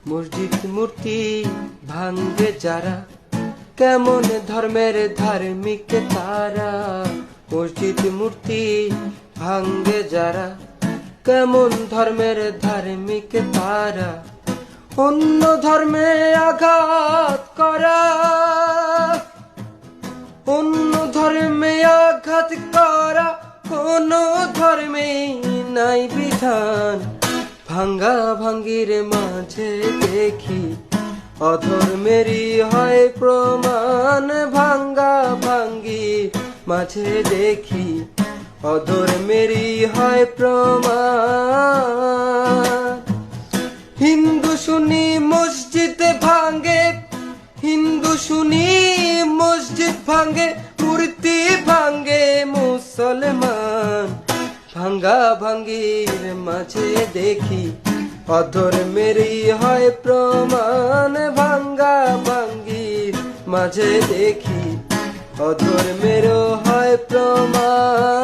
মসজিদ মূর্তি ভাঙ্গে যারা, কেমন ধর্মের ধার্মিক তারা। মসজিদ মূর্তি ভাঙ্গে যারা, কেমন ধর্মের ধার্মিক তারা। অন্য ধর্মে আঘাত করা, অন্য ধর্মে আঘাত করা, কোন ধর্মে নাই বিধান। ভাঙ্গা ভাঙ্গির মাঝে দেখি অধর্মেরই হয় প্রমাণ। ভাঙ্গা ভাঙ্গির মাঝে দেখি অধর্মেরই হয় প্রমাণ। হিন্দু শুনি মসজিদ ভাঙ্গে, হিন্দু শুনি মসজিদ ভাঙ্গে, মূর্তি ভাঙ্গে মুসলমান। ভাঙ্গা ভাঙ্গির মাঝে দেখি অধর্মেরই হয় প্রমাণ। ভাঙ্গা ভাঙ্গির মাঝে দেখি অধর্মেরও হয় প্রমাণ।